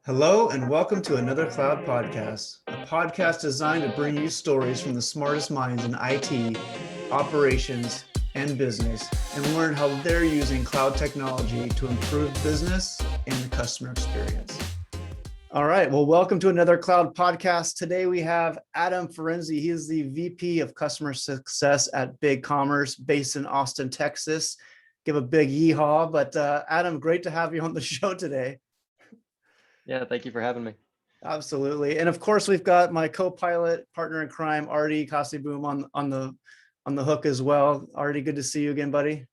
Hello, and welcome to another Cloud Podcast, a podcast designed to bring you stories from the smartest minds in IT, operations, and business, and learn how they're using cloud technology to improve business and the customer experience. All right, well, welcome to another Cloud Podcast. Today we have Adam Ferenzi. He is the VP of Customer Success at Bigcommerce, based in Austin, Texas. Give a big yeehaw, but Adam, great to have you on the show today. Yeah, thank you for having me. Absolutely. And of course, we've got my co-pilot partner in crime, Artie Boom, on the hook as well. Artie, good to see you again, buddy.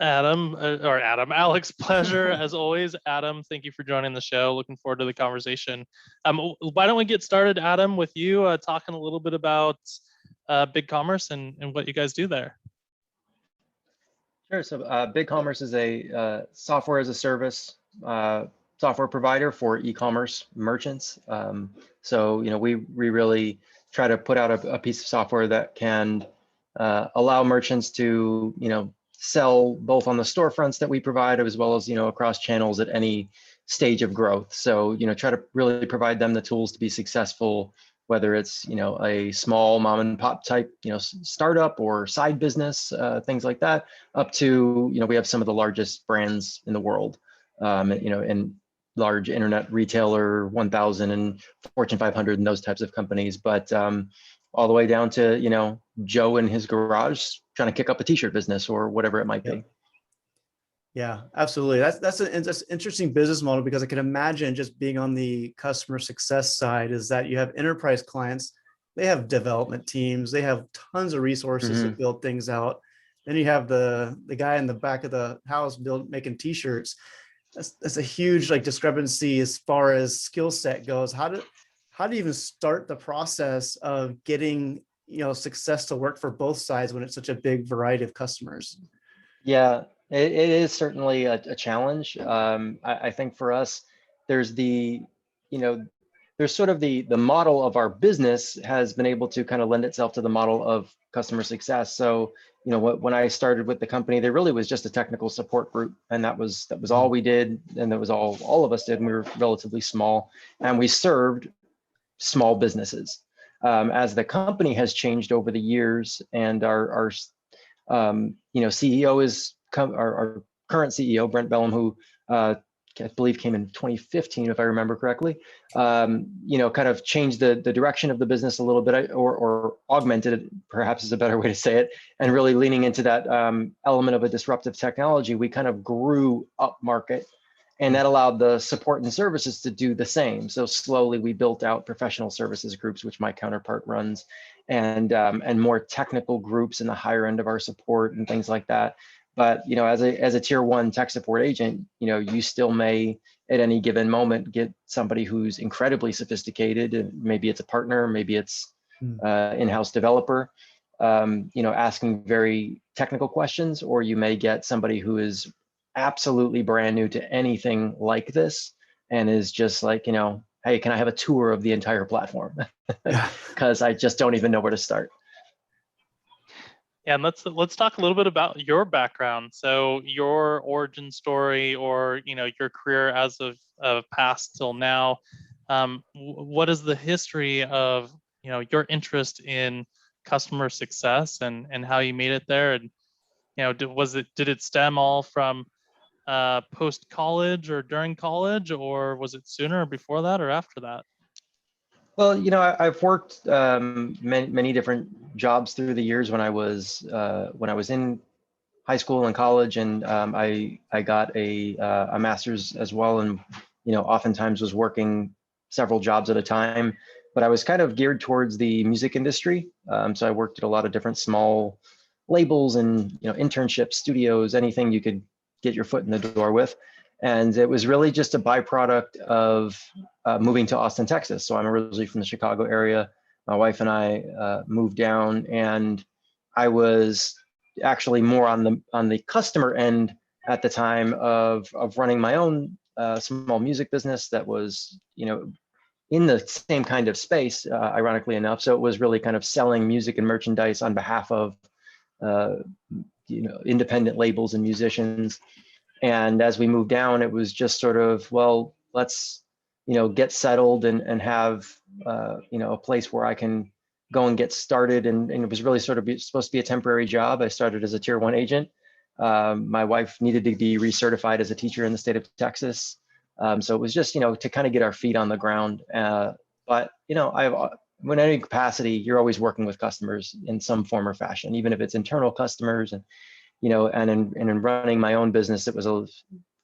Alex, pleasure as always. Adam, thank you for joining the show. Looking forward to the conversation. Why don't we get started, Adam, with you talking a little bit about Bigcommerce and what you guys do there? Sure. So Bigcommerce is a software as a service software provider for e-commerce merchants. So we really try to put out a piece of software that can allow merchants to sell both on the storefronts that we provide, as well as across channels at any stage of growth. So try to really provide them the tools to be successful, whether it's a small mom and pop type startup or side business, things like that, up to we have some of the largest brands in the world, and large internet retailer 1000 and Fortune 500 and those types of companies, but all the way down to Joe in his garage trying to kick up a t-shirt business or whatever it might be. Yeah, absolutely. That's an interesting business model, because I can imagine just being on the customer success side is that you have enterprise clients, they have development teams, they have tons of resources to build things out. Then you have the guy in the back of the house making t-shirts. That's a huge discrepancy as far as skill set goes. How do you even start the process of getting success to work for both sides when it's such a big variety of customers? Yeah, it is certainly a challenge. I think for us, there's there's sort of the model of our business has been able to kind of lend itself to the model of customer success. So when I started with the company, there really was just a technical support group, and that was all we did, and that was all of us did. And we were relatively small, and we served small businesses. As the company has changed over the years, and our CEO is our current CEO, Brent Bellum, who I believe came in 2015, if I remember correctly, kind of changed the direction of the business a little bit, or augmented it, perhaps is a better way to say it, and really leaning into that element of a disruptive technology. We kind of grew up market, and that allowed the support and services to do the same. So slowly we built out professional services groups, which my counterpart runs, and more technical groups in the higher end of our support and things like that. But as a tier one tech support agent, you still may at any given moment get somebody who's incredibly sophisticated, and maybe it's a partner, maybe it's in-house developer, asking very technical questions, or you may get somebody who is absolutely brand new to anything like this and is just like, hey, can I have a tour of the entire platform? Because I just don't even know where to start. Yeah, and let's talk a little bit about your background. So your origin story, or your career as of past till now. What is the history of your interest in customer success and how you made it there? And did it stem all from post college or during college, or was it sooner or before that or after that? Well, I've worked many different jobs through the years. When I was in high school and college, and I got a master's as well, and oftentimes was working several jobs at a time. But I was kind of geared towards the music industry, so I worked at a lot of different small labels and internships, studios, anything you could get your foot in the door with. And it was really just a byproduct of moving to Austin, Texas. So I'm originally from the Chicago area. My wife and I moved down, and I was actually more on the customer end at the time of running my own small music business that was in the same kind of space, ironically enough. So it was really kind of selling music and merchandise on behalf of independent labels and musicians. And as we moved down, it was just sort of, well, let's get settled and have, a place where I can go and get started. And it was really sort of supposed to be a temporary job. I started as a tier 1 agent. My wife needed to be recertified as a teacher in the state of Texas. So it was just, to kind of get our feet on the ground. But, when any capacity, you're always working with customers in some form or fashion, even if it's internal customers. And, and in running my own business, it was a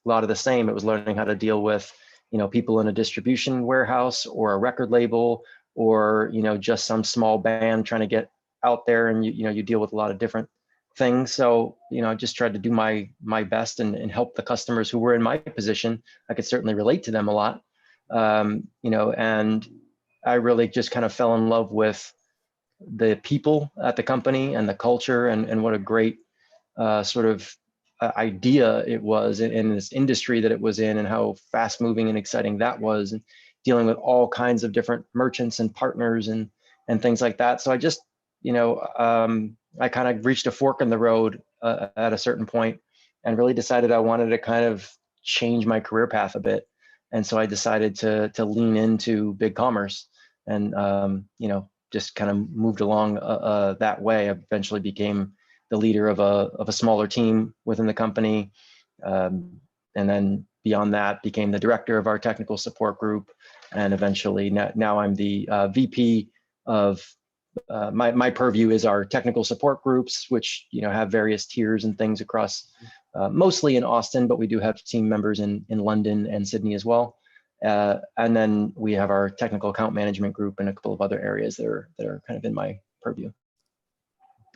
lot of the same. It was learning how to deal with, people in a distribution warehouse or a record label, or, just some small band trying to get out there, and you deal with a lot of different things. So, I just tried to do my best and help the customers who were in my position. I could certainly relate to them a lot. And I really just kind of fell in love with the people at the company and the culture, and what a great sort of idea it was in this industry that it was in, and how fast moving and exciting that was, and dealing with all kinds of different merchants and partners and things like that. So I just, I kind of reached a fork in the road at a certain point, and really decided I wanted to kind of change my career path a bit. And so I decided to lean into Bigcommerce, and just kind of moved along that way. I eventually became the leader of a smaller team within the company, and then beyond that became the director of our technical support group, and eventually now I'm the VP of my purview is our technical support groups, which have various tiers and things across, mostly in Austin, but we do have team members in London and Sydney as well. And then we have our technical account management group and a couple of other areas that are kind of in my purview.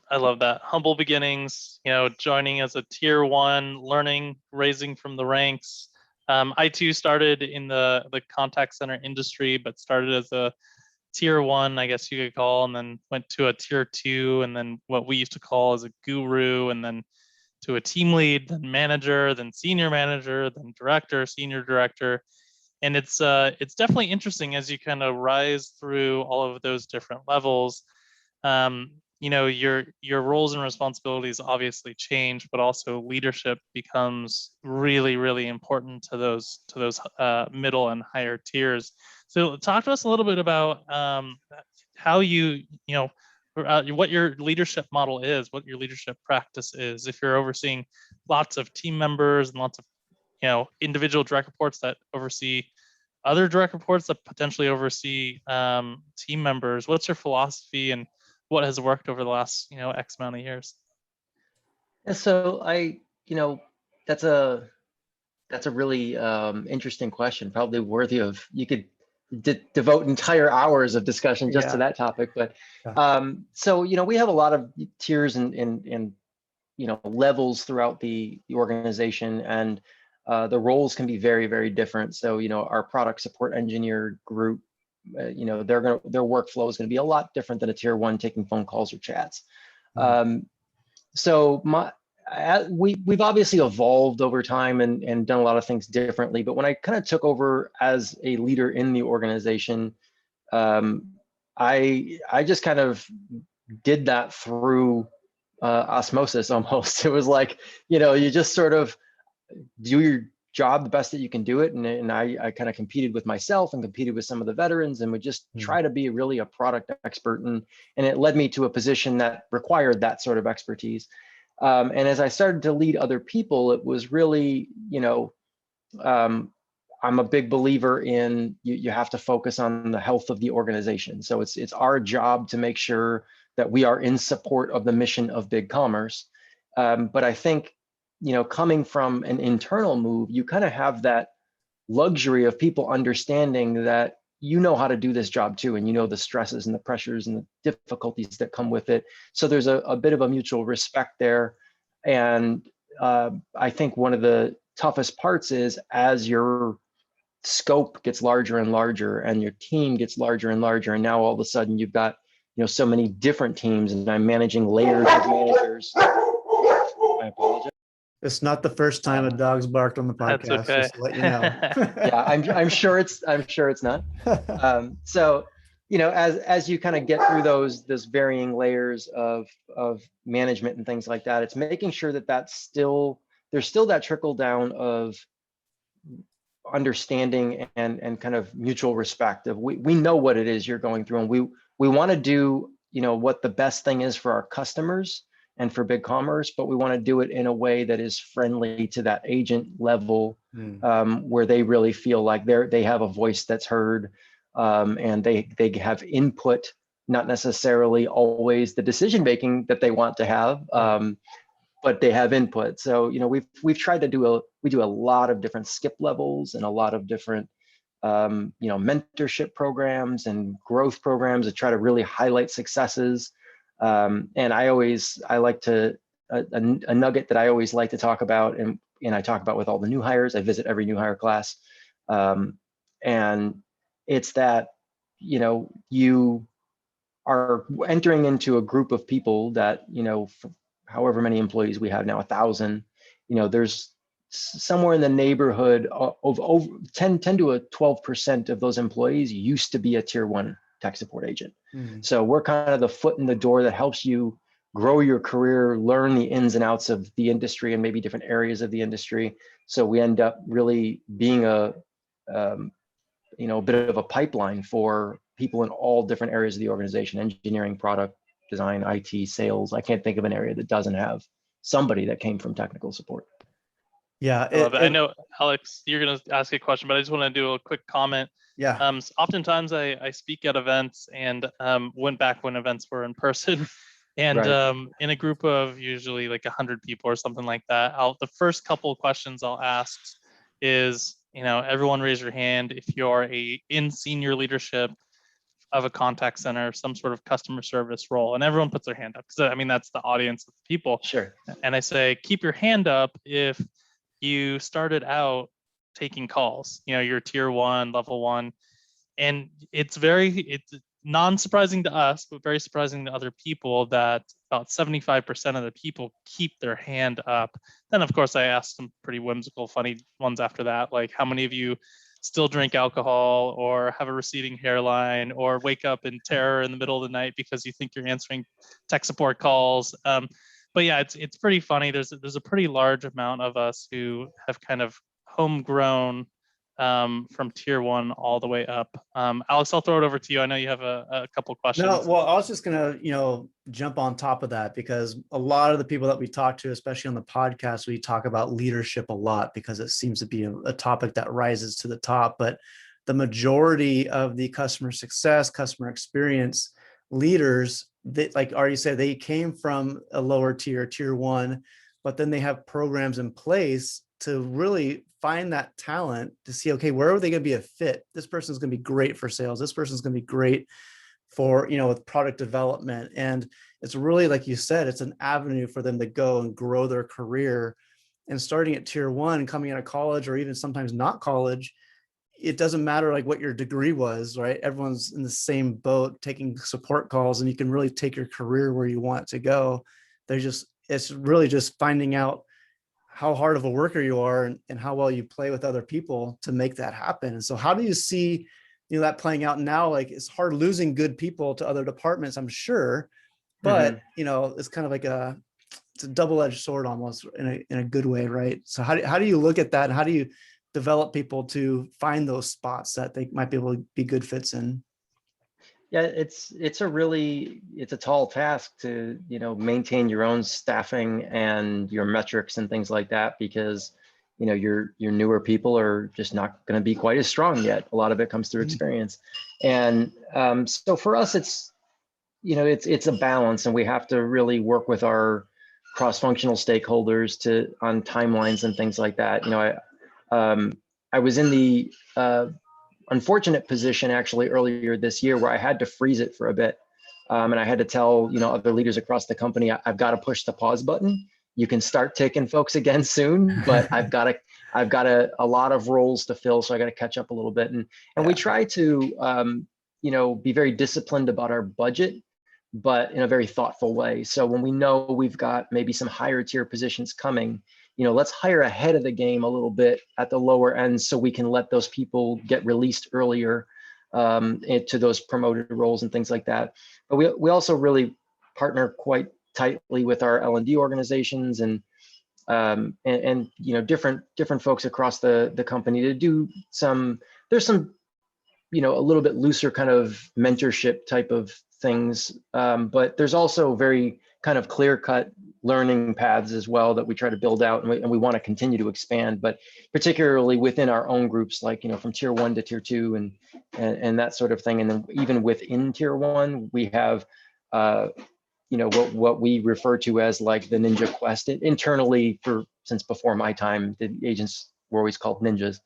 I love that. Humble beginnings, joining as a tier 1, learning, raising from the ranks. I too started in the contact center industry, but started as a tier 1, I guess you could call, and then went to a tier 2, and then what we used to call as a guru, and then to a team lead, then manager, then senior manager, then director, senior director. And it's definitely interesting as you kind of rise through all of those different levels. Your roles and responsibilities obviously change, but also leadership becomes really, really important to those middle and higher tiers. So talk to us a little bit about how what your leadership model is, what your leadership practice is. If you're overseeing lots of team members and lots of individual direct reports that oversee other direct reports that potentially oversee team members, what's your philosophy and what has worked over the last X amount of years? And so that's a really interesting question, probably worthy of, you could devote entire hours of discussion just to that topic. But so we have a lot of tiers and levels throughout the organization, and the roles can be very, very different. So our product support engineer group, their workflow is going to be a lot different than a tier 1 taking phone calls or chats. So we've obviously evolved over time and done a lot of things differently. But when I kind of took over as a leader in the organization, I just kind of did that through osmosis almost. It was like, you just sort of do your job the best that you can do it. And I kind of competed with myself and competed with some of the veterans, and would just try to be really a product expert. And it led me to a position that required that sort of expertise. And as I started to lead other people, it was really, I'm a big believer in you have to focus on the health of the organization. So it's our job to make sure that we are in support of the mission of Bigcommerce. But I think, coming from an internal move, you kind of have that luxury of people understanding that how to do this job too, and the stresses and the pressures and the difficulties that come with it. So there's a bit of a mutual respect there. And I think one of the toughest parts is, as your scope gets larger and larger and your team gets larger and larger, and now all of a sudden you've got so many different teams, and I'm managing layers of managers. I apologize. It's not the first time a dog's barked on the podcast. That's okay. Just to let you know. Yeah, I'm sure it's not. So, as you kind of get through those varying layers of management and things like that, it's making sure that there's still that trickle down of understanding and kind of mutual respect of we know what it is you're going through, and we want to do, you know, what the best thing is for our customers and for Bigcommerce, but we want to do it in a way that is friendly to that agent level, where they really feel like they have a voice that's heard, and they have input, not necessarily always the decision making that they want to have, but they have input. So, you know, we've tried to do a lot of different skip levels and a lot of different you know, mentorship programs and growth programs to try to really highlight successes. And I like to, a nugget that I always like to talk about, and I talk about with all the new hires. I visit every new hire class. And it's that, you know, you are entering into a group of people that, you know, however many employees we have now, 1,000, you know, there's somewhere in the neighborhood of over 10 to 12% of those employees used to be a tier 1 tech support agent. So we're kind of the foot in the door that helps you grow your career, learn the ins and outs of the industry and maybe different areas of the industry. So we end up really being a you know, a bit of a pipeline for people in all different areas of the organization: engineering, product design, IT, sales. I can't think of an area that doesn't have somebody that came from technical support. Yeah, I love it. I know, Alex, you're going to ask a question, but I just want to do a quick comment. Yeah. Oftentimes I speak at events, and went back when events were in person, and Right. in a group of usually like 100 people or something like that, the first couple of questions I'll ask is, you know, everyone raise your hand if you're in senior leadership of a contact center, some sort of customer service role, and everyone puts their hand up, because I mean, that's the audience of people. Sure. And I say, keep your hand up if you started out taking calls, you know, you're tier 1, level 1. And it's non-surprising to us, but very surprising to other people that about 75% of the people keep their hand up. Then of course I asked some pretty whimsical, funny ones after that, like how many of you still drink alcohol or have a receding hairline or wake up in terror in the middle of the night because you think you're answering tech support calls. But yeah, it's pretty funny. There's a pretty large amount of us who have kind of homegrown from tier 1 all the way up. Alex, I'll throw it over to you. I know you have a couple questions. No, well, I was just gonna, you know, jump on top of that, because a lot of the people that we talk to, especially on the podcast, we talk about leadership a lot because it seems to be a topic that rises to the top. But the majority of the customer success, customer experience leaders, that, like Artie said, they came from a lower tier 1, but then they have programs in place to really find that talent to see, okay, where are they going to be a fit? This person's going to be great for sales. This person's going to be great for, you know, with product development. And it's really, like you said, it's an avenue for them to go and grow their career. And starting at tier 1, coming out of college, or even sometimes not college, it doesn't matter like what your degree was, right? Everyone's in the same boat taking support calls, and you can really take your career where you want it to go. It's really just finding out how hard of a worker you are, and how well you play with other people to make that happen. And so how do you see, you know, that playing out now? Like, it's hard losing good people to other departments, I'm sure, but you know, it's kind of like it's a double-edged sword almost in a good way, right? So how do you look at that? And how do you develop people to find those spots that they might be able to be good fits in? Yeah, it's a tall task to, you know, maintain your own staffing and your metrics and things like that, because, you know, your newer people are just not going to be quite as strong yet. A lot of it comes through experience. And so for us, it's, you know, it's a balance, and we have to really work with our cross-functional stakeholders on timelines and things like that. You know, I was in the unfortunate position actually earlier this year where I had to freeze it for a bit. And I had to tell, you know, other leaders across the company, I've got to push the pause button. You can start taking folks again soon, but I've got a lot of roles to fill. So I got to catch up a little bit. And we try to, you know, be very disciplined about our budget, but in a very thoughtful way. So when we know we've got maybe some higher tier positions coming, you know, let's hire ahead of the game a little bit at the lower end, so we can let those people get released earlier into those promoted roles and things like that. But we also really partner quite tightly with our L&D organizations, and and different folks across the company to do there's some a little bit looser kind of mentorship type of things, but there's also very kind of clear-cut learning paths as well that we try to build out, and we want to continue to expand, but particularly within our own groups, like from tier 1 to tier 2 and that sort of thing. And then even within tier 1, we have what we refer to as like the Ninja Quest internally. Since before my time, the agents were always called ninjas,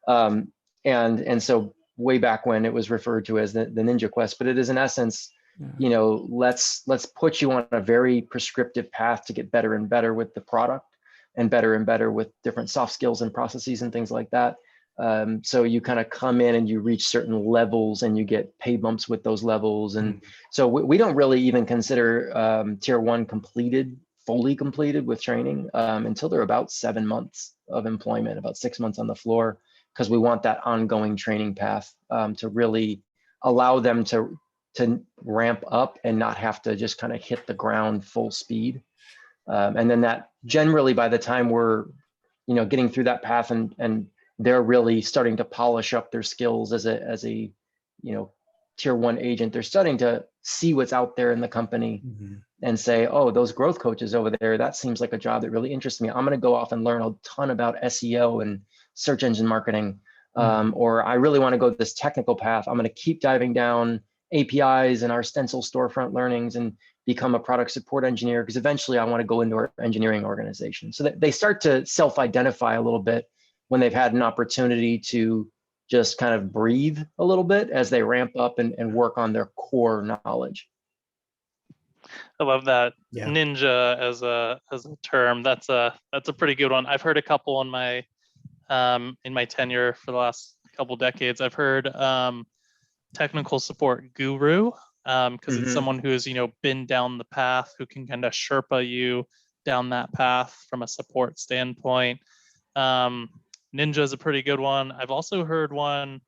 and so way back when it was referred to as the Ninja Quest, but it is in essence, let's put you on a very prescriptive path to get better and better with the product and better with different soft skills and processes and things like that. So you kind of come in and you reach certain levels and you get pay bumps with those levels. And so we don't really even consider tier 1 fully completed with training until they're about 7 months of employment, about 6 months on the floor, because we want that ongoing training path to really allow them to ramp up and not have to just kind of hit the ground full speed. And then that generally by the time we're, getting through that path and they're really starting to polish up their skills as a tier 1 agent, they're starting to see what's out there in the company and say, oh, those growth coaches over there, that seems like a job that really interests me. I'm going to go off and learn a ton about SEO and search engine marketing. Or I really want to go this technical path. I'm going to keep diving down APIs and our Stencil storefront learnings and become a product support engineer, because eventually I want to go into our engineering organization. So that they start to self-identify a little bit when they've had an opportunity to just kind of breathe a little bit as they ramp up and work on their core knowledge. I love that. Ninja as a term. That's a pretty good one. I've heard a couple in my tenure for the last couple decades. I've heard technical support guru, because it's someone who has been down the path, who can kind of Sherpa you down that path from a support standpoint. Ninja is a pretty good one. I've also heard one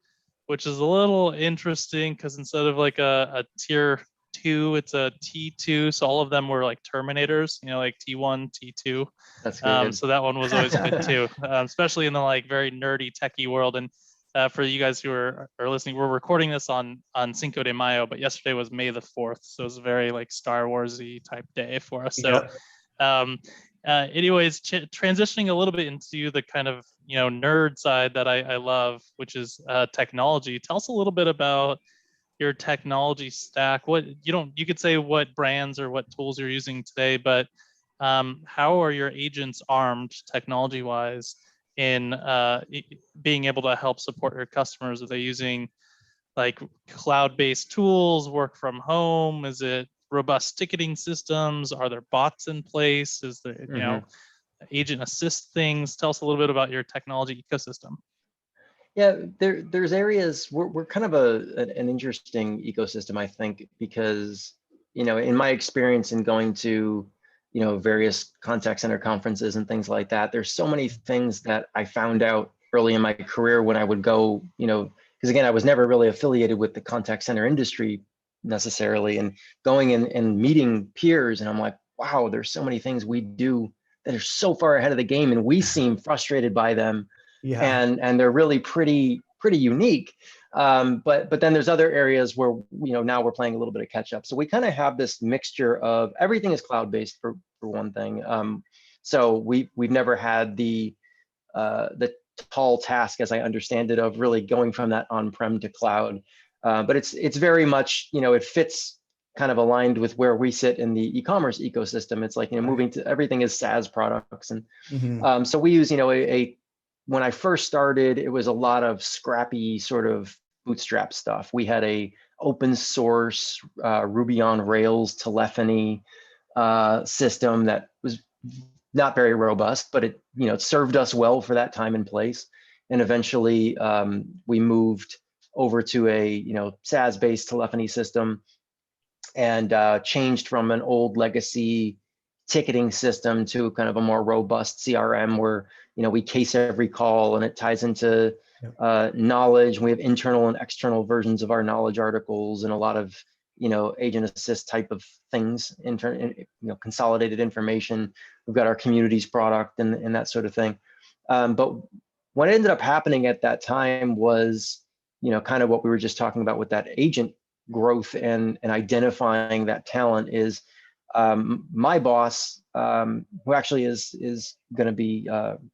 which is a little interesting, because instead of like a tier 2, it's a T2. So all of them were like Terminators, like T1, T2. That's good. So that one was always good too, especially in the like very nerdy techie world. And for you guys who are listening, we're recording this on Cinco de Mayo, but yesterday was May the 4th. So it was a very like Star Warsy type day for us. So anyways, transitioning a little bit into the kind of nerd side that I love, which is technology. Tell us a little bit about your technology stack. What you could say what brands or what tools you're using today, but how are your agents armed technology wise in being able to help support your customers? Are they using like cloud-based tools, work from home? Is it robust ticketing systems? Are there bots in place? Is there agent assist things? Tell us a little bit about your technology ecosystem. Yeah, there's areas we're kind of an interesting ecosystem, I think, because in my experience in going to various contact center conferences and things like that, there's so many things that I found out early in my career when I would go, because again, I was never really affiliated with the contact center industry necessarily, and going and meeting peers, and I'm like, wow, there's so many things we do that are so far ahead of the game, and we seem frustrated by them. And they're really pretty unique. But then there's other areas where now we're playing a little bit of catch up. So we kind of have this mixture of everything is cloud-based for one thing. So we've never had the tall task, as I understand it, of really going from that on-prem to cloud. But it's very much it fits kind of aligned with where we sit in the e-commerce ecosystem. It's like moving to everything is SaaS products, and so we use when I first started, it was a lot of scrappy sort of bootstrap stuff. We had a open source Ruby on Rails telephony system that was not very robust, but it served us well for that time and place. And eventually we moved over to a SaaS-based telephony system and changed from an old legacy ticketing system to kind of a more robust CRM where we case every call and it ties into knowledge. We have internal and external versions of our knowledge articles and a lot of agent assist type of things, consolidated information. We've got our communities product and that sort of thing. But what ended up happening at that time was, kind of what we were just talking about with that agent growth and identifying that talent is my boss, who actually is going to be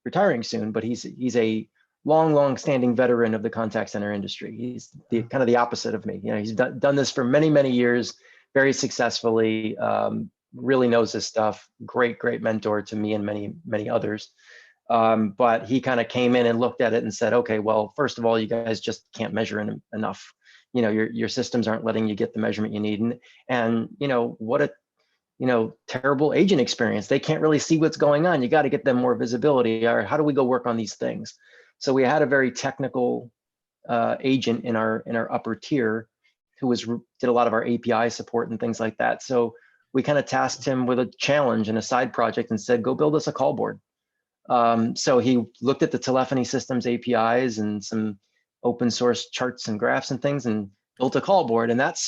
retiring soon, but he's a long standing veteran of the contact center industry. He's kind of the opposite of me. He's done this for many years, very successfully, really knows his stuff, great mentor to me and many others. But he kind of came in and looked at it and said, okay, well, first of all, you guys just can't measure enough. Your systems aren't letting you get the measurement you need. And what a terrible agent experience. They can't really see what's going on. You got to get them more visibility. Or how do we go work on these things? So we had a very technical agent in our upper tier who did a lot of our API support and things like that. So we kind of tasked him with a challenge and a side project and said, go build us a call board. So he looked at the telephony systems APIs and some open source charts and graphs and things and built a call board. And that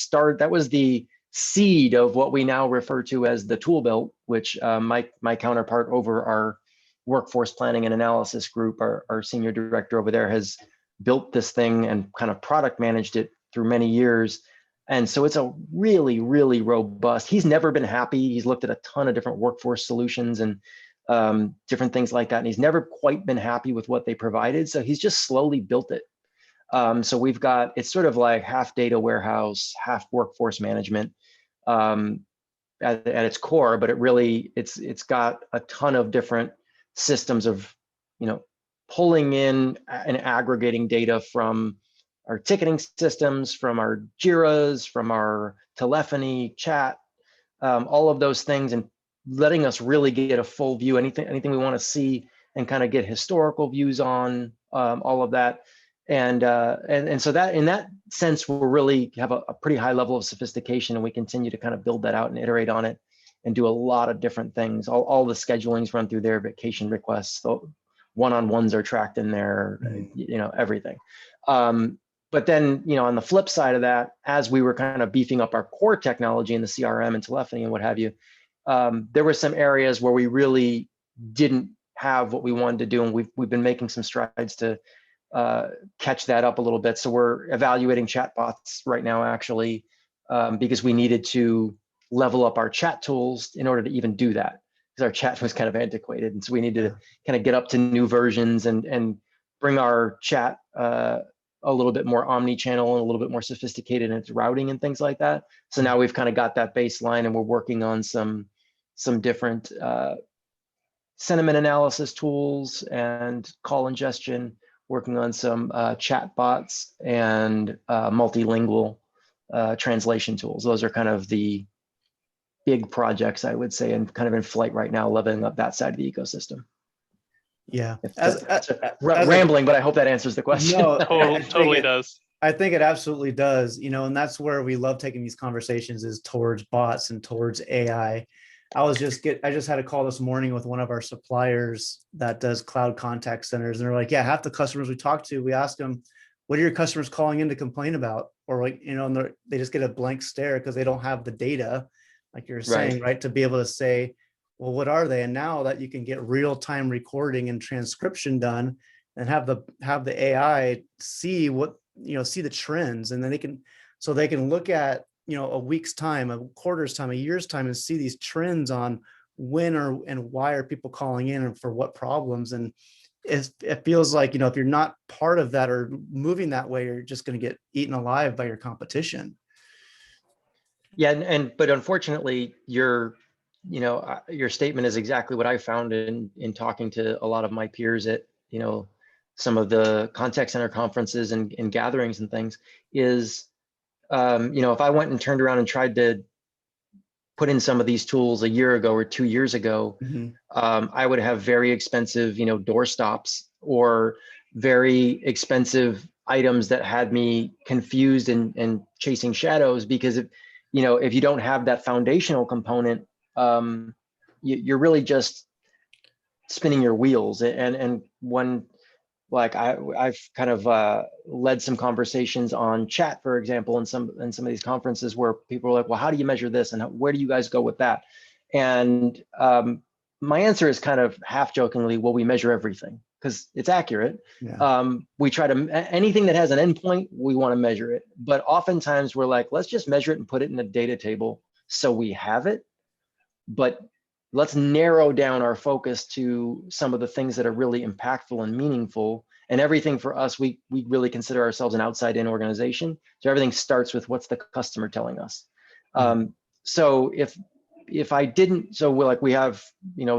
was the seed of what we now refer to as the tool belt, which my counterpart over our workforce planning and analysis group, our senior director over there, has built this thing and kind of product managed it through many years. And so it's a really robust. He's never been happy. He's looked at a ton of different workforce solutions and different things like that. And he's never quite been happy with what they provided. So he's just slowly built it. So it's sort of like half data warehouse, half workforce management at its core, but it's got a ton of different systems of, pulling in and aggregating data from our ticketing systems, from our Jiras, from our telephony, chat, all of those things, and letting us really get a full view, anything we want to see, and kind of get historical views on all of that. And so that, in that sense, we'll really have a pretty high level of sophistication, and we continue to kind of build that out and iterate on it and do a lot of different things. All the schedulings run through there, vacation requests, the one-on-ones are tracked in there, everything. But then, on the flip side of that, as we were kind of beefing up our core technology in the CRM and telephony and what have you, there were some areas where we really didn't have what we wanted to do, and we've been making some strides to catch that up a little bit. So we're evaluating chatbots right now, actually, because we needed to level up our chat tools in order to even do that, because our chat was kind of antiquated. And so we needed to kind of get up to new versions and bring our chat a little bit more omni-channel and a little bit more sophisticated in its routing and things like that. So now we've kind of got that baseline, and we're working on some different sentiment analysis tools and call ingestion, working on some chat bots and multilingual translation tools. Those are kind of the big projects, I would say, and kind of in flight right now, leveling up that side of the ecosystem. Yeah. Rambling, but I hope that answers the question. No, totally does. I think it absolutely does, and that's where we love taking these conversations, is towards bots and towards AI. I just had a call this morning with one of our suppliers that does cloud contact centers, and they're like, yeah, half the customers we talk to, we ask them, what are your customers calling in to complain about? Or and they just get a blank stare because they don't have the data, like you're saying, right? To be able to say, well, what are they? And now that you can get real-time recording and transcription done, and have the AI see see the trends, and then they can look at a week's time, a quarter's time, a year's time, and see these trends on when and why are people calling in and for what problems. And it feels like, if you're not part of that or moving that way, you're just going to get eaten alive by your competition. Yeah. But unfortunately, your statement is exactly what I found in talking to a lot of my peers at, some of the contact center conferences and gatherings and things is, if I went and turned around and tried to put in some of these tools a year ago or 2 years ago, I would have very expensive, door stops or very expensive items that had me confused and chasing shadows, because if you don't have that foundational component, you're really just spinning your wheels. And when like I've kind of led some conversations on chat, for example, in some of these conferences where people are like, well, how do you measure this, and where do you guys go with that? And my answer is kind of half jokingly, well, we measure everything because it's accurate. Yeah. We try to, anything that has an endpoint, we want to measure it. But oftentimes we're like, let's just measure it and put it in a data table so we have it. But let's narrow down our focus to some of the things that are really impactful and meaningful. And everything for us, we really consider ourselves an outside-in organization. So everything starts with what's the customer telling us. So if I didn't, so we have,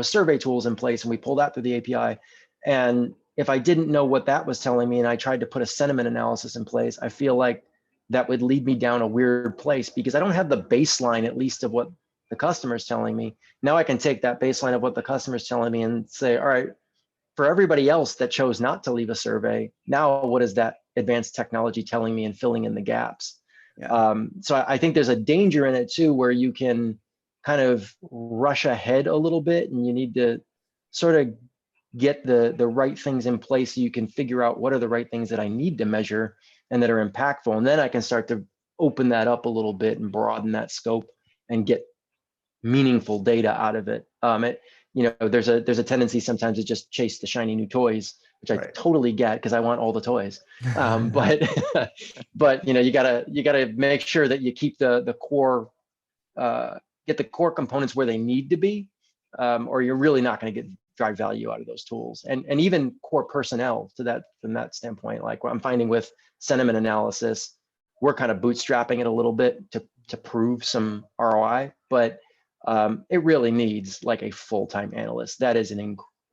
survey tools in place, and we pull that through the API. And if I didn't know what that was telling me, and I tried to put a sentiment analysis in place, I feel like that would lead me down a weird place, because I don't have the baseline, at least, of what the customer is telling me. Now I can take that baseline of what the customer is telling me and say, all right, for everybody else that chose not to leave a survey, now what is that advanced technology telling me, and filling in the gaps? Yeah. So I think there's a danger in it too, where you can kind of rush ahead a little bit, and you need to sort of get the right things in place so you can figure out what are the right things that I need to measure and that are impactful. And then I can start to open that up a little bit and broaden that scope and get meaningful data out of it. There's a tendency sometimes to just chase the shiny new toys, which I totally get, because I want all the toys. But you gotta make sure that you keep the core, get the core components where they need to be, or you're really not going to drive value out of those tools. And even core personnel from that standpoint, like what I'm finding with sentiment analysis, we're kind of bootstrapping it a little bit to prove some ROI, but it really needs like a full-time analyst. That is an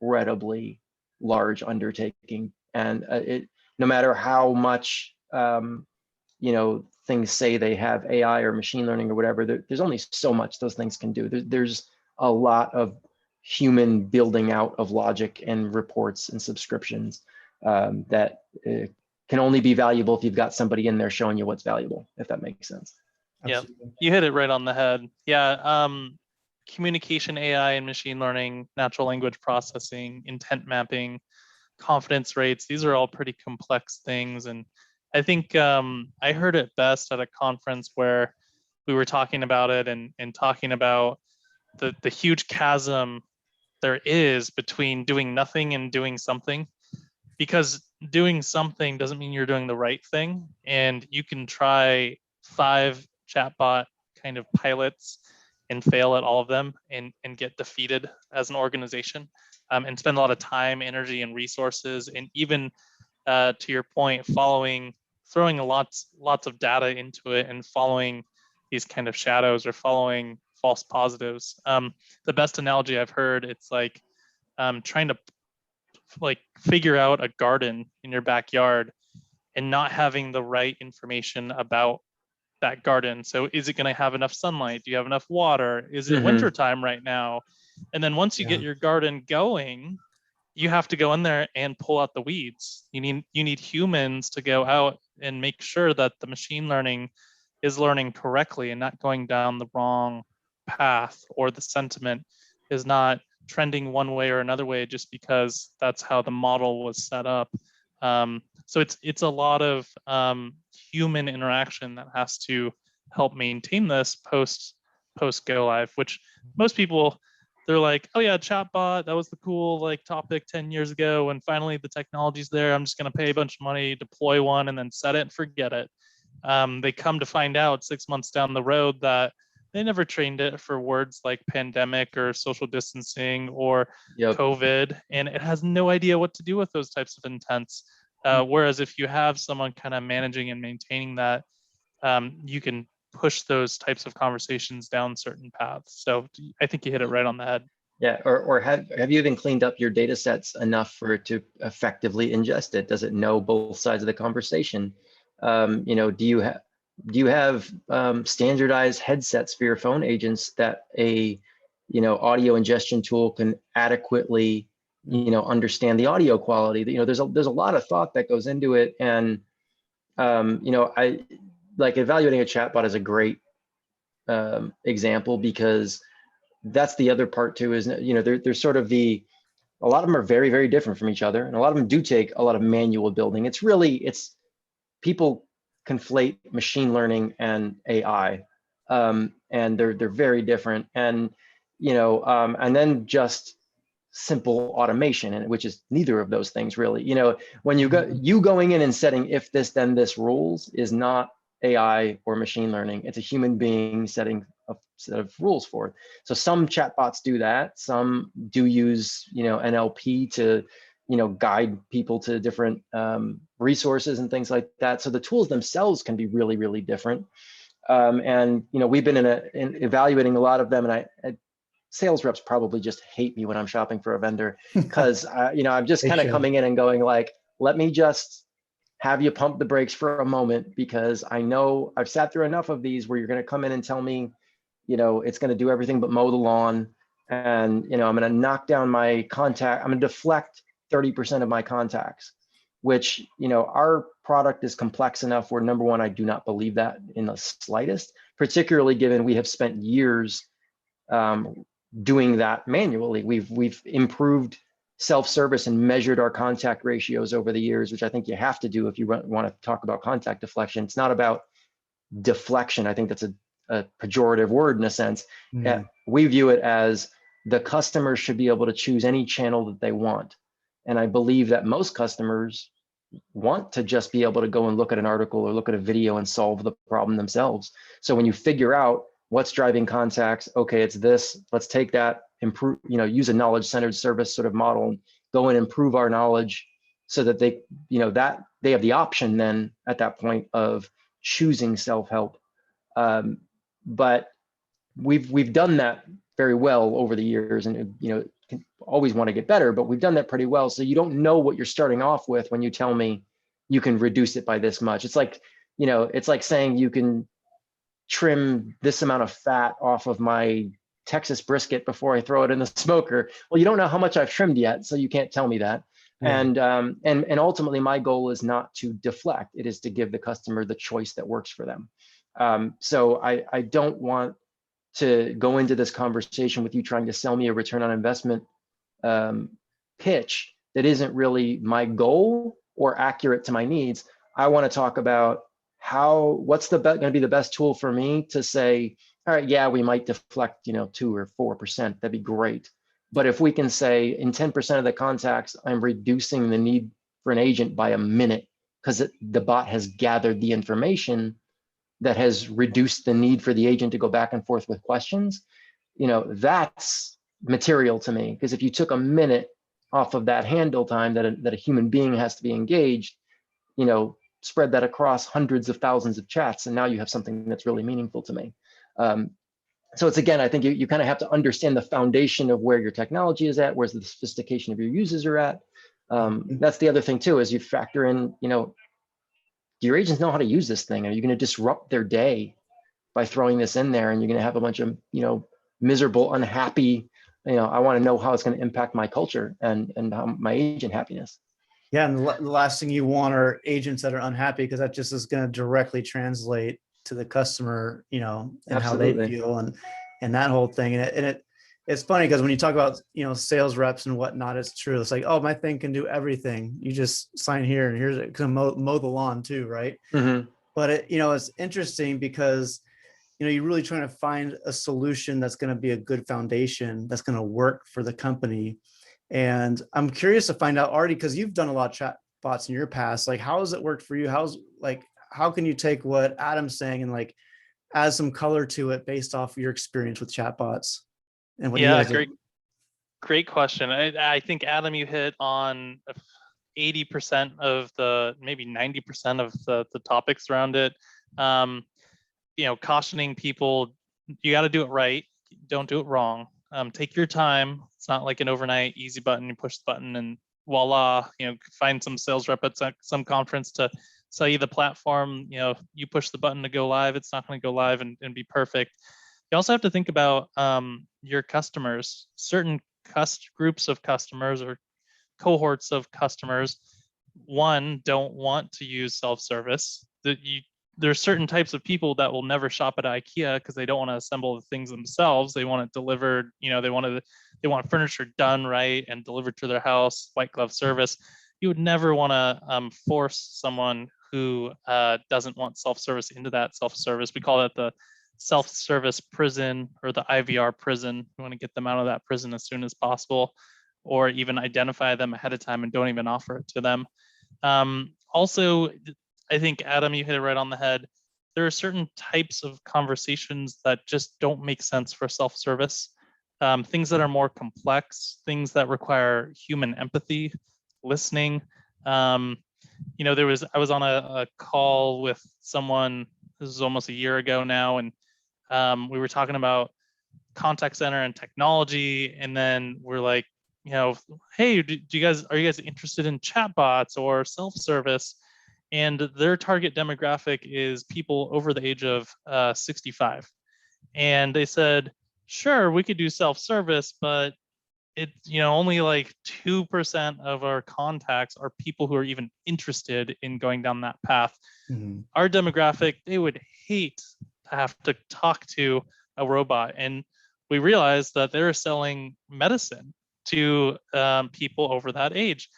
incredibly large undertaking, and no matter how much things say they have AI or machine learning or whatever, there's only so much those things can do. There's a lot of human building out of logic and reports and subscriptions that can only be valuable if you've got somebody in there showing you what's valuable, if that makes sense. Absolutely. Yeah, you hit it right on the head. Yeah, communication AI and machine learning, natural language processing, intent mapping, confidence rates, these are all pretty complex things. And I think I heard it best at a conference where we were talking about it and talking about the huge chasm there is between doing nothing and doing something, because doing something doesn't mean you're doing the right thing. And you can try 5 chatbot kind of pilots and fail at all of them and get defeated as an organization, and spend a lot of time, energy, and resources, and even to your point, throwing lots of data into it and following these kind of shadows or following false positives. The best analogy I've heard, it's like trying to figure out a garden in your backyard and not having the right information about that garden. So is it going to have enough sunlight? Do you have enough water? Is it wintertime right now? And then once you get your garden going, you have to go in there and pull out the weeds. You need humans to go out and make sure that the machine learning is learning correctly and not going down the wrong path, or the sentiment is not trending one way or another way just because that's how the model was set up. So it's a lot of human interaction that has to help maintain this post go live, which most people, they're like, oh yeah, chatbot, that was the cool topic 10 years ago, and finally the technology's there. I'm just going to pay a bunch of money, deploy one, and then set it and forget it. They come to find out 6 months down the road that they never trained it for words like pandemic or social distancing or COVID, and it has no idea what to do with those types of intents. Whereas if you have someone kind of managing and maintaining that, you can push those types of conversations down certain paths. So I think you hit it right on the head. Yeah, or have you even cleaned up your data sets enough for it to effectively ingest it? Does it know both sides of the conversation? Do you have standardized headsets for your phone agents that a audio ingestion tool can adequately understand the audio quality? There's a lot of thought that goes into it, and I like evaluating a chatbot is a great example, because that's the other part too, is there's sort of the a lot of them are very, very different from each other. And a lot of them do take a lot of manual building. It's people conflate machine learning and AI, and they're very different. And, and then just simple automation, and which is neither of those things really. When you going in and setting if this then this rules is not AI or machine learning. It's a human being setting a set of rules for it. So some chatbots do that. Some do use NLP to guide people to different resources and things like that. So the tools themselves can be really, really different. And we've been in evaluating a lot of them, and I sales reps probably just hate me when I'm shopping for a vendor, because I'm just kind of coming in and going like, let me just have you pump the brakes for a moment, because I know I've sat through enough of these where you're going to come in and tell me, it's going to do everything but mow the lawn, and I'm going to knock down my contact. I'm going to deflect 30% of my contacts, which our product is complex enough where, number one, I do not believe that in the slightest, particularly given we have spent years doing that manually. We've improved self-service and measured our contact ratios over the years, which I think you have to do if you want to talk about contact deflection. It's not about deflection. I think that's a pejorative word in a sense. We view it as the customer should be able to choose any channel that they want. And I believe that most customers want to just be able to go and look at an article or look at a video and solve the problem themselves. So when you figure out what's driving contacts, okay, it's this, let's take that, improve, use a knowledge-centered service sort of model, and go and improve our knowledge so that they, that they have the option then at that point of choosing self-help. But we've done that very well over the years, and can always want to get better, but we've done that pretty well. So you don't know what you're starting off with when you tell me you can reduce it by this much. It's like, it's like saying you can trim this amount of fat off of my Texas brisket before I throw it in the smoker. Well, you don't know how much I've trimmed yet, so you can't tell me that. And ultimately, my goal is not to deflect. It is to give the customer the choice that works for them. So I don't want to go into this conversation with you trying to sell me a return on investment pitch that isn't really my goal or accurate to my needs. I want to talk about what's going to be the best tool for me to say, all right, yeah, we might deflect 2 or 4%. That'd be great. But if we can say in 10% of the contacts, I'm reducing the need for an agent by a minute because the bot has gathered the information that has reduced the need for the agent to go back and forth with questions, that's material to me. Because if you took a minute off of that handle time that a human being has to be engaged, spread that across hundreds of thousands of chats, and now you have something that's really meaningful to me. So it's, again, I think you kind of have to understand the foundation of where your technology is at, where's the sophistication of your users are at. That's the other thing too, is you factor in, do your agents know how to use this thing? Are you going to disrupt their day by throwing this in there, and you're going to have a bunch of, miserable, unhappy, I want to know how it's going to impact my culture and my agent happiness. Yeah, and the last thing you want are agents that are unhappy, because that just is going to directly translate to the customer, and Absolutely. how they feel and that whole thing. And it's funny because when you talk about, sales reps and whatnot, it's true. It's like, oh, my thing can do everything. You just sign here and here's it. Can mow the lawn too, right? Mm-hmm. But it's interesting because you're really trying to find a solution that's going to be a good foundation, that's going to work for the company. And I'm curious to find out, Artie, because you've done a lot of chat bots in your past, like how has it worked for you? How can you take what Adam's saying and add some color to it based off your experience with chatbots and what you guys do? Great question. I think, Adam, you hit on 80% of maybe 90% of the topics around it. Cautioning people, you got to do it right. Don't do it wrong. Take your time. It's not like an overnight easy button. You push the button and voila, find some sales rep at some conference to sell you the platform. You push the button to go live. It's not going to go live and be perfect. You also have to think about your customers. Certain groups of customers or cohorts of customers, one, don't want to use self-service. That there's certain types of people that will never shop at IKEA because they don't want to assemble the things themselves. They want it delivered, they want furniture done right and delivered to their house, white glove service. You would never want to force someone who doesn't want self-service into that self-service. We call that the self-service prison or the IVR prison. We want to get them out of that prison as soon as possible, or even identify them ahead of time and don't even offer it to them. Also, I think, Adam, you hit it right on the head. There are certain types of conversations that just don't make sense for self-service. Things that are more complex, things that require human empathy, listening. I was on a call with someone, this is almost a year ago now, and we were talking about contact center and technology, and then we're like, hey, are you guys interested in chatbots or self-service? And their target demographic is people over the age of 65. And they said, sure, we could do self-service, but only like 2% of our contacts are people who are even interested in going down that path. Mm-hmm. Our demographic, they would hate to have to talk to a robot. And we realized that they're selling medicine to people over that age.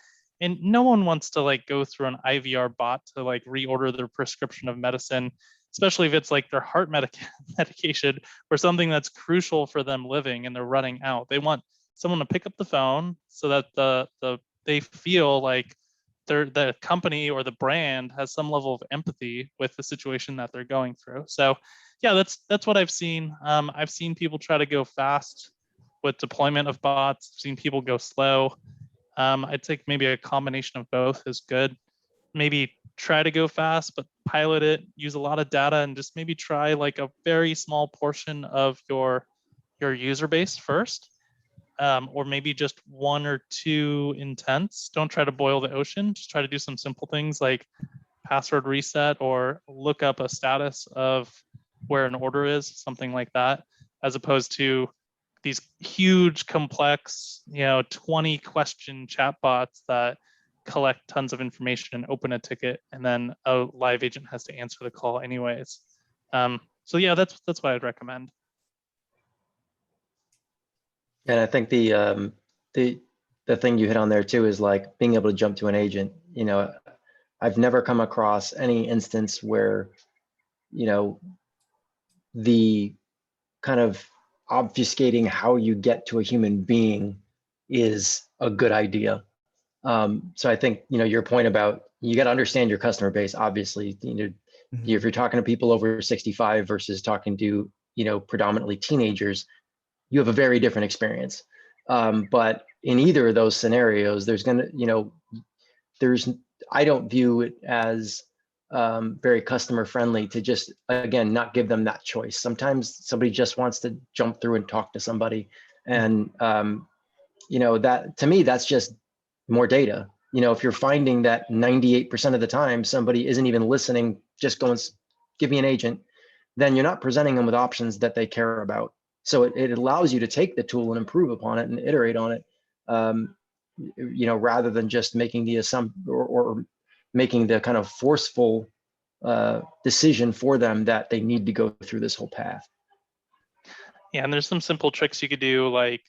And no one wants to like go through an IVR bot to like reorder their prescription of medicine, especially if it's like their heart medication or something that's crucial for them living and they're running out. They want someone to pick up the phone so that they feel like the company or the brand has some level of empathy with the situation that they're going through. So yeah, that's what I've seen. I've seen people try to go fast with deployment of bots. I've seen people go slow. I'd think maybe a combination of both is good. Maybe try to go fast, but pilot it, use a lot of data, and just maybe try like a very small portion of your user base first. Or maybe just one or two intents. Don't try to boil the ocean. Just try to do some simple things like password reset or look up a status of where an order is, something like that, as opposed to these huge, complex, 20 question chatbots that collect tons of information and open a ticket, and then a live agent has to answer the call anyways. So yeah, that's what I'd recommend. And I think the thing you hit on there too is like being able to jump to an agent. I've never come across any instance where, the kind of obfuscating how you get to a human being is a good idea. So I think, your point about you got to understand your customer base, obviously, mm-hmm. If you're talking to people over 65 versus talking to, predominantly teenagers, you have a very different experience. But in either of those scenarios, there's going to, I don't view it as very customer friendly to just, again, not give them that choice. Sometimes somebody just wants to jump through and talk to somebody. And, that to me, that's just more data. If you're finding that 98% of the time somebody isn't even listening, just go and give me an agent, then you're not presenting them with options that they care about. So it allows you to take the tool and improve upon it and iterate on it, rather than just making the assumption or making the kind of forceful decision for them that they need to go through this whole path. Yeah, and there's some simple tricks you could do, like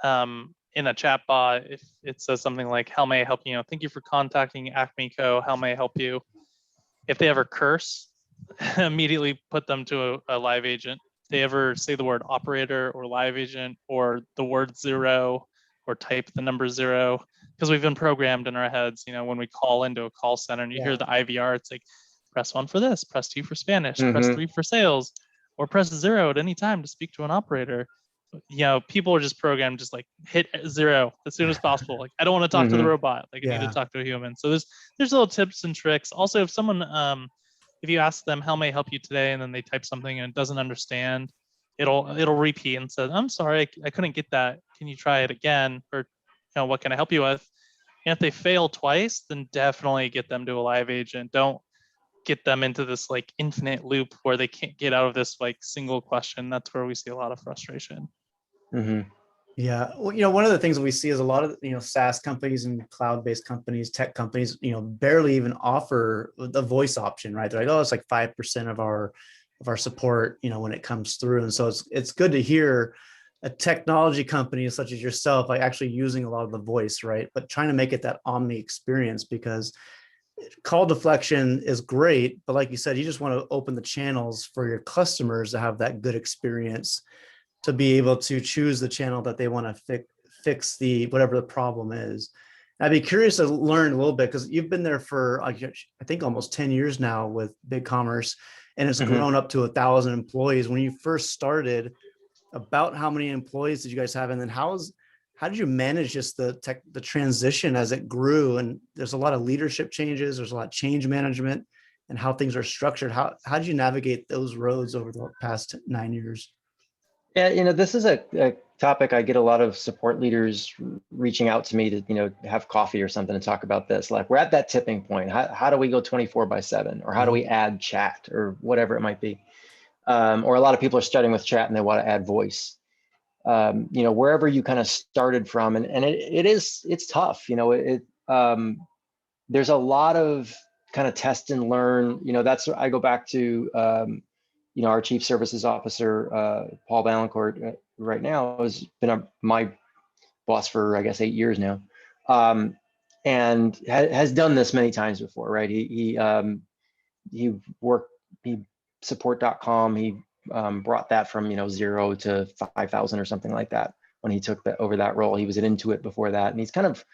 in a chat bot, if it says something like, how may I help you? Thank you for contacting Acme Co. How may I help you? If they ever curse, immediately put them to a live agent. If they ever say the word operator or live agent or the word 0 or type the number 0, because we've been programmed in our heads, when we call into a call center and you hear the IVR, it's like, press 1 for this, press 2 for Spanish, mm-hmm. press 3 for sales, or press 0 at any time to speak to an operator. People are just programmed, just like hit 0 as soon as possible. Like, I don't want to talk mm-hmm. to the robot. Like, I need to talk to a human. So there's little tips and tricks. Also, if someone, if you ask them, how may I help you today? And then they type something and it doesn't understand, it'll repeat and says, I'm sorry, I couldn't get that. Can you try it again? Or, what can I help you with? And if they fail twice, then definitely get them to a live agent. Don't get them into this like infinite loop where they can't get out of this like single question. That's where we see a lot of frustration. Mm-hmm. Yeah, well, one of the things that we see is a lot of SaaS companies and cloud-based companies, tech companies, barely even offer the voice option, right? They're like, oh, it's like 5% of our support, when it comes through. And so it's good to hear a technology company such as yourself, like actually using a lot of the voice, right? But trying to make it that omni experience, because call deflection is great, but like you said, you just want to open the channels for your customers to have that good experience, to be able to choose the channel that they want to fix the whatever the problem is. I'd be curious to learn a little bit, because you've been there for I think almost 10 years now with Bigcommerce, and it's Mhm. grown up to 1,000 employees. When you first started, about how many employees did you guys have, and then how did you manage just the transition as it grew? And there's a lot of leadership changes, there's a lot of change management, and how things are structured. How did you navigate those roads over the past 9 years? Yeah, this is a topic I get a lot of support leaders reaching out to me to, have coffee or something to talk about this. Like, we're at that tipping point. How do we go 24/7? Or how do we add chat or whatever it might be? Or a lot of people are starting with chat and they want to add voice. Wherever you kind of started from, and it's tough. There's a lot of kind of test and learn. That's, I go back to our chief services officer, Paul Valancourt, right now has been my boss for, I guess, 8 years now, and has done this many times before, right? He worked, support.com. He brought that from 0 to 5,000 or something like that when he took over that role. He was at Intuit before that, and he's kind of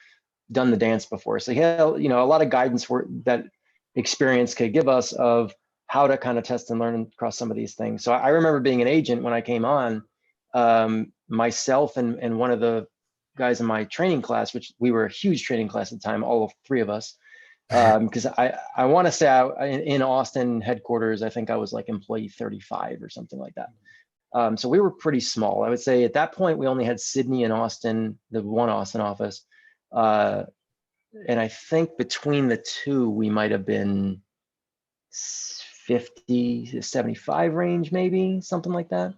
done the dance before. So he had a lot of guidance that experience could give us of how to kind of test and learn across some of these things. So I remember being an agent when I came on, myself and one of the guys in my training class, which we were a huge training class at the time, all of 3 of us, because I want to say in Austin headquarters, I think I was like employee 35 or something like that. So we were pretty small. I would say at that point, we only had Sydney and Austin, the one Austin office. And I think between the two, we might have been 50 to 75 range, maybe something like that.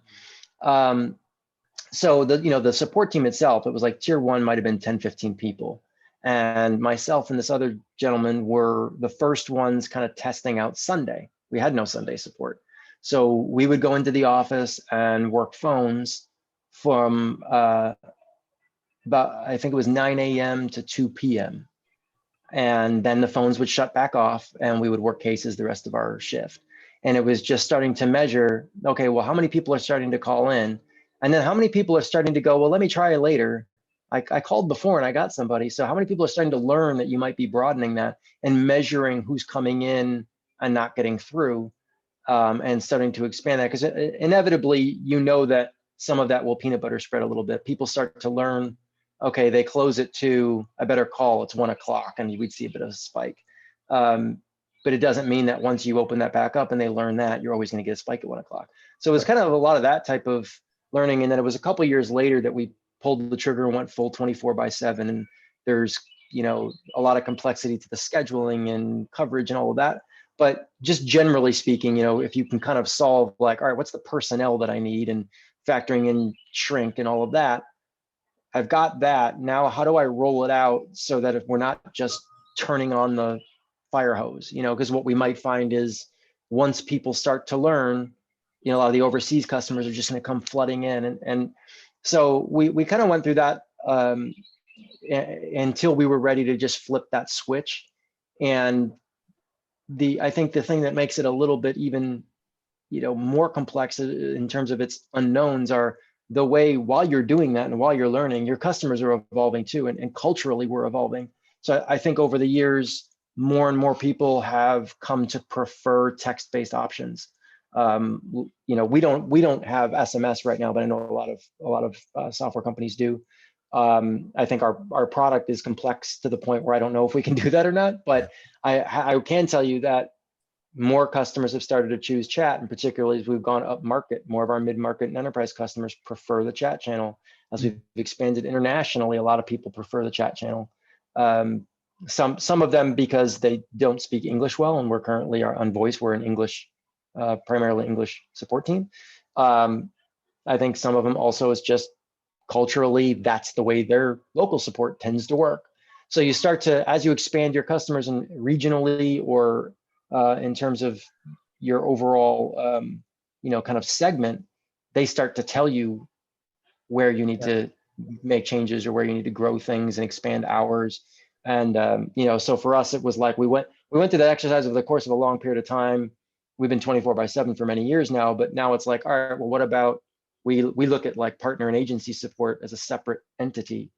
So the support team itself, it was like tier 1 might have been 10, 15 people. And myself and this other gentleman were the first ones kind of testing out Sunday. We had no Sunday support. So we would go into the office and work phones from about, I think it was 9 a.m. to 2 p.m. And then the phones would shut back off and we would work cases the rest of our shift. And it was just starting to measure, okay, well, how many people are starting to call in? And then how many people are starting to go, well, let me try it later. I called before and I got somebody. So how many people are starting to learn that you might be broadening that and measuring who's coming in and not getting through, and starting to expand that? Because inevitably, that some of that will peanut butter spread a little bit. People start to learn, okay, they close it to, I better call, it's 1 o'clock, and we'd see a bit of a spike. But it doesn't mean that once you open that back up and they learn that, you're always going to get a spike at 1 o'clock. So it was kind of a lot of that type of learning. And then it was a couple of years later that we pulled the trigger and went full 24/7. And there's, a lot of complexity to the scheduling and coverage and all of that. But just generally speaking, if you can kind of solve like, all right, what's the personnel that I need, and factoring in shrink and all of that, I've got that. Now, how do I roll it out so that if we're not just turning on the fire hose, because what we might find is once people start to learn, a lot of the overseas customers are just going to come flooding in. And so we kind of went through that until we were ready to just flip that switch. And I think the thing that makes it a little bit even, more complex in terms of its unknowns are the way, while you're doing that and while you're learning, your customers are evolving too, and culturally we're evolving. So I think over the years, more and more people have come to prefer text-based options. We don't have SMS right now, but I know a lot of software companies do. I think our product is complex to the point where I don't know if we can do that or not, but I can tell you that more customers have started to choose chat, and particularly as we've gone up market, more of our mid-market and enterprise customers prefer the chat channel. As we've expanded internationally, a lot of people prefer the chat channel. Some of them because they don't speak English well, and we're currently on voice. We're an English, primarily English support team. I think some of them also is just culturally, that's the way their local support tends to work. So you start to, as you expand your customers and regionally or in terms of your overall, kind of segment, they start to tell you where you need to make changes or where you need to grow things and expand hours. And, so for us, it was like, we went through that exercise over the course of a long period of time. We've been 24/7 for many years now, but now it's like, all right, well, what about, we look at like partner and agency support as a separate entity.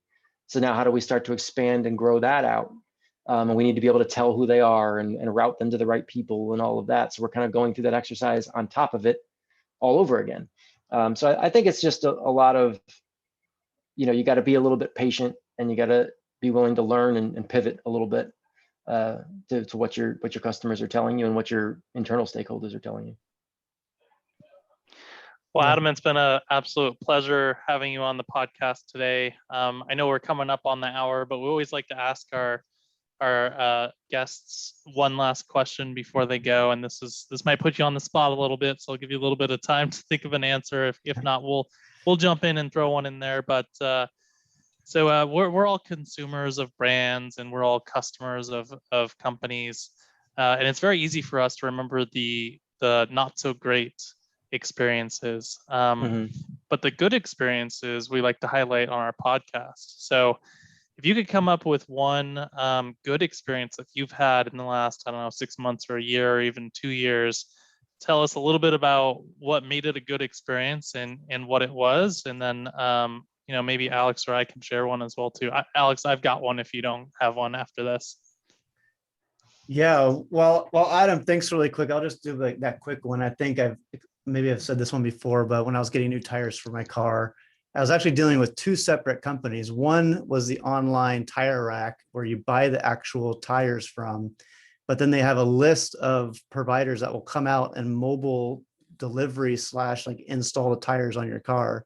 So now how do we start to expand and grow that out? And we need to be able to tell who they are and route them to the right people and all of that. So we're kind of going through that exercise on top of it all over again. So I think it's just a lot of, you got to be a little bit patient, and you got to be willing to learn and pivot a little bit to what your customers are telling you and what your internal stakeholders are telling you. Well, Yeah. Adam, it's been an absolute pleasure having you on the podcast today. I know we're coming up on the hour, but we always like to ask our guests one last question before they go, and this might put you on the spot a little bit, so I'll give you a little bit of time to think of an answer. If not, we'll jump in and throw one in there. But so we're all consumers of brands, and we're all customers of companies, and it's very easy for us to remember the not so great experiences, but the good experiences we like to highlight on our podcast. So if you could come up with one good experience that you've had in the last, I don't know, 6 months or a year or even 2 years, tell us a little bit about what made it a good experience and what it was. And then, maybe Alex or I can share one as well too. Alex, I've got one if you don't have one after this. Yeah, well, Adam, thanks really quick. I'll just do like that quick one. I think I've said this one before, but when I was getting new tires for my car, I was actually dealing with two separate companies. One was the online tire rack where you buy the actual tires from, but then they have a list of providers that will come out and mobile delivery / like install the tires on your car.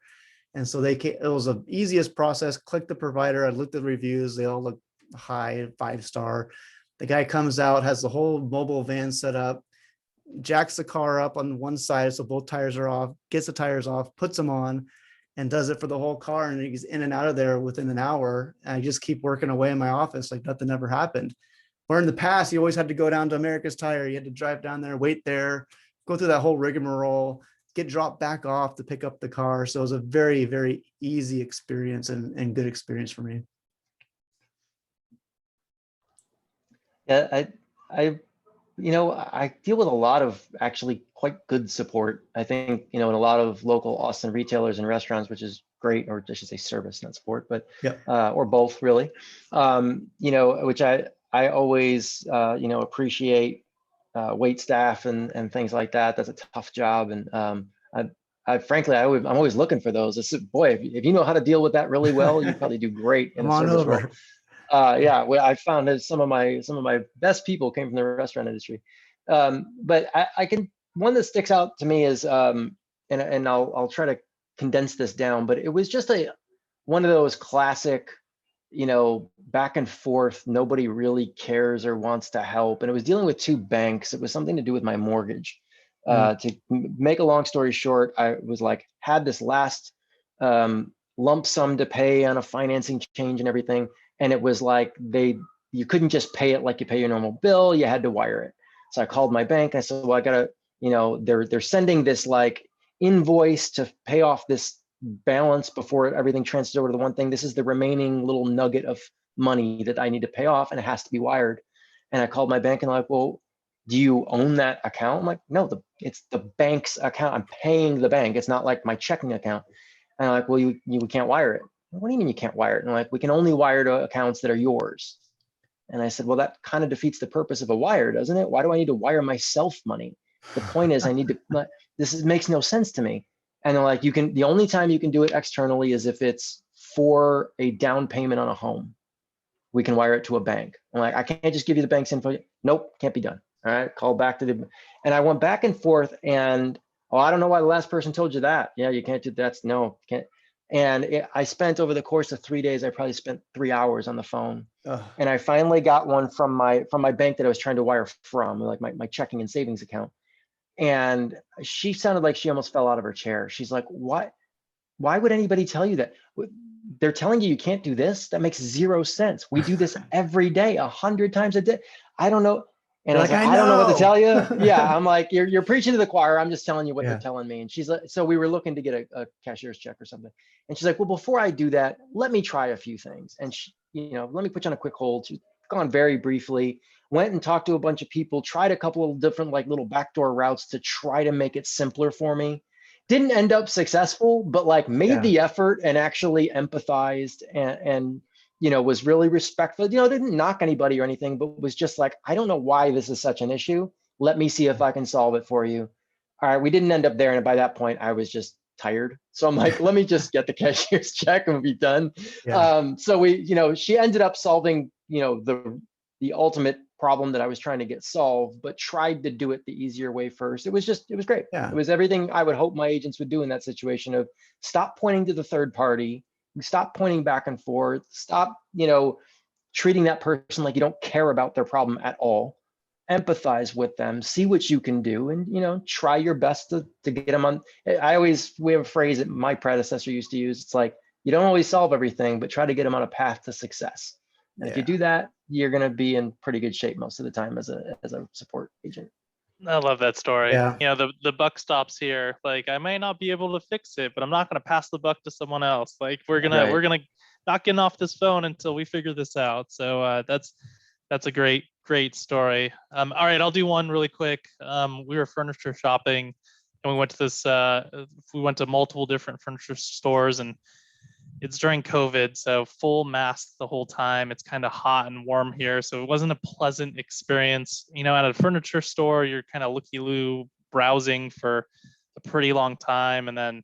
And so it was the easiest process. Click the provider. I looked at the reviews. They all look high, 5-star. The guy comes out, has the whole mobile van set up, jacks the car up on one side so both tires are off, gets the tires off, puts them on, and does it for the whole car. And he's in and out of there within an hour. And I just keep working away in my office like nothing ever happened. Where in the past, you always had to go down to America's Tire. You had to drive down there, wait there, go through that whole rigmarole, get dropped back off to pick up the car. So it was a very, very easy experience and good experience for me. Yeah, I deal with a lot of actually quite good support. I think, in a lot of local Austin retailers and restaurants, which is great, or I should say service, not support, but or both really. Which I always appreciate wait staff and things like that. That's a tough job, and I'm always looking for those. Boy, if you know how to deal with that really well, you probably do great in a service role. Well, I found that some of my best people came from the restaurant industry. But I can, one that sticks out to me is, and I'll try to condense this down, but it was just one of those classic, back and forth, nobody really cares or wants to help. And it was dealing with two banks. It was something to do with my mortgage. To make a long story short, I was like, had this last lump sum to pay on a financing change and everything. And it was like you couldn't just pay it like you pay your normal bill, you had to wire it. So I called my bank. I said, well, I gotta, they're sending this like invoice to pay off this balance before everything transfers over to the one thing. This is the remaining little nugget of money that I need to pay off, and it has to be wired. And I called my bank and I'm like, well, do you own that account? I'm like, no, it's the bank's account. I'm paying the bank. It's not like my checking account. And I'm like, well, you can't wire it. What do you mean you can't wire it? And I'm like, we can only wire to accounts that are yours. And I said, well, that kind of defeats the purpose of a wire, doesn't it? Why do I need to wire myself money? The point is, I need to, makes no sense to me. And they're like, the only time you can do it externally is if it's for a down payment on a home. We can wire it to a bank. I'm like, I can't just give you the bank's info. Nope, can't be done. All right, call back to and I went back and forth, and I don't know why the last person told you that. Yeah, you can't do that. No, can't. And I spent over the course of 3 days, I probably spent 3 hours on the phone. And I finally got one from my bank that I was trying to wire from, like my checking and savings account. And she sounded like she almost fell out of her chair. She's like, what? why would anybody tell you that? They're telling you can't do this. That makes zero sense. We do this every day, 100 times a day. I don't know. And I was like, I don't know what to tell you. Yeah, I'm like, you're preaching to the choir. I'm just telling you what they're telling me. And she's like, so we were looking to get a cashier's check or something. And she's like, well, before I do that, let me try a few things. And she, let me put you on a quick hold. She's gone very briefly, went and talked to a bunch of people, tried a couple of different like little backdoor routes to try to make it simpler for me. Didn't end up successful, but like made the effort and actually empathized and was really respectful. Didn't knock anybody or anything, but was just like, I don't know why this is such an issue. Let me see if I can solve it for you. All right, we didn't end up there. And by that point, I was just tired. So I'm like, let me just get the cashier's check and be done. So we, she ended up solving, the ultimate problem that I was trying to get solved, but tried to do it the easier way first. It was great. It was everything I would hope my agents would do in that situation of stop pointing to the third party, stop pointing back and forth, stop, treating that person like you don't care about their problem at all, empathize with them, see what you can do, and, try your best to get them on. We have a phrase that my predecessor used to use. It's like, you don't always solve everything, but try to get them on a path to success. And if you do that, you're going to be in pretty good shape most of the time as a support agent. I love that story. Yeah. The buck stops here. Like, I may not be able to fix it, but I'm not going to pass the buck to someone else. Like, we're gonna not getting off this phone until we figure this out. So that's a great story. All right, I'll do one really quick. We were furniture shopping, and we went to multiple different furniture stores, and it's during COVID, so full mask the whole time. It's kind of hot and warm here, so it wasn't a pleasant experience. At a furniture store, you're kind of looky-loo browsing for a pretty long time, and then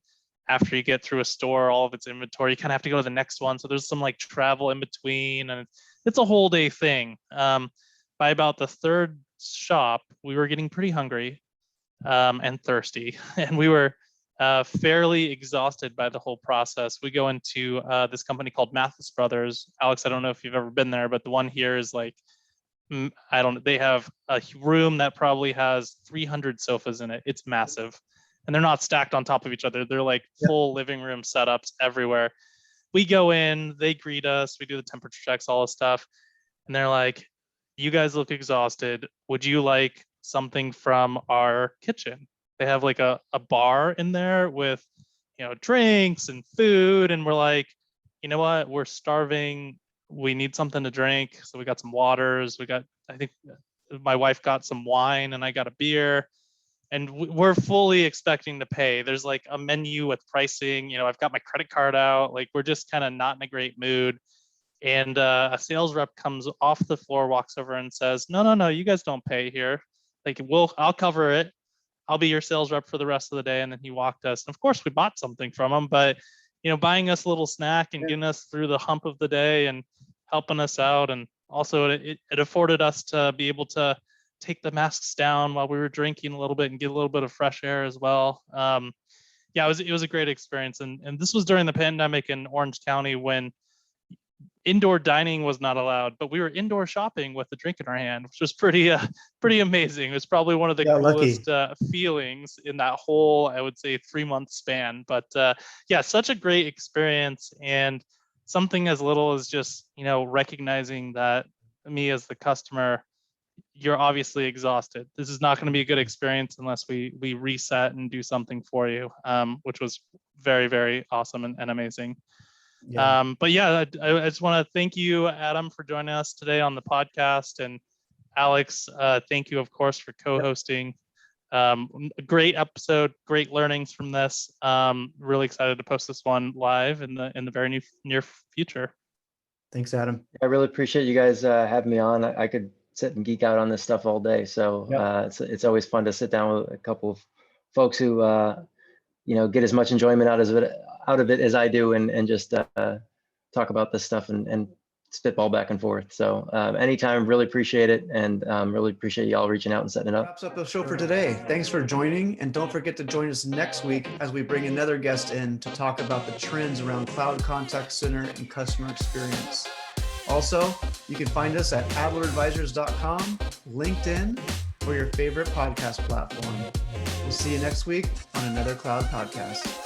after you get through a store, all of its inventory, you kind of have to go to the next one. So there's some like travel in between, and it's a whole day thing. By about the third shop, we were getting pretty hungry and thirsty, and we were fairly exhausted by the whole process. We go into this company called Mathis Brothers. Alex, I don't know if you've ever been there, but the one here is like, they have a room that probably has 300 sofas in it. It's massive. And they're not stacked on top of each other. They're like full living room setups everywhere. We go in, they greet us, we do the temperature checks, all this stuff. And they're like, you guys look exhausted. Would you like something from our kitchen? They have like a bar in there with, drinks and food. And we're like, you know what? We're starving. We need something to drink. So we got some waters. I think my wife got some wine and I got a beer. And we're fully expecting to pay. There's like a menu with pricing. I've got my credit card out. Like, we're just kind of not in a great mood. And a sales rep comes off the floor, walks over and says, no, you guys don't pay here. Like, I'll cover it. I'll be your sales rep for the rest of the day. And then he walked us. And of course, we bought something from him, but buying us a little snack and getting us through the hump of the day and helping us out. And also it afforded us to be able to take the masks down while we were drinking a little bit and get a little bit of fresh air as well. It was a great experience. And this was during the pandemic in Orange County when indoor dining was not allowed, but we were indoor shopping with a drink in our hand, which was pretty amazing. It was probably one of the coolest feelings in that whole, I would say, 3-month span. But such a great experience, and something as little as just, recognizing that me as the customer, you're obviously exhausted. This is not going to be a good experience unless we reset and do something for you, which was very, very awesome and amazing. But I just want to thank you, Adam, for joining us today on the podcast, and Alex, thank you, of course, for co-hosting. A great episode, great learnings from this. Really excited to post this one live in the very near future. Thanks, Adam. I really appreciate you guys having me on. I could sit and geek out on this stuff all day, so it's always fun to sit down with a couple of folks who get as much enjoyment out of it as I do, and just talk about this stuff and spitball back and forth. So anytime, really appreciate it, and really appreciate y'all reaching out and setting it up. Wraps up the show for today. Thanks for joining, and don't forget to join us next week as we bring another guest in to talk about the trends around cloud contact center and customer experience. Also, you can find us at adleradvisors.com, LinkedIn, or your favorite podcast platform. We'll see you next week on another Cloud Podcast.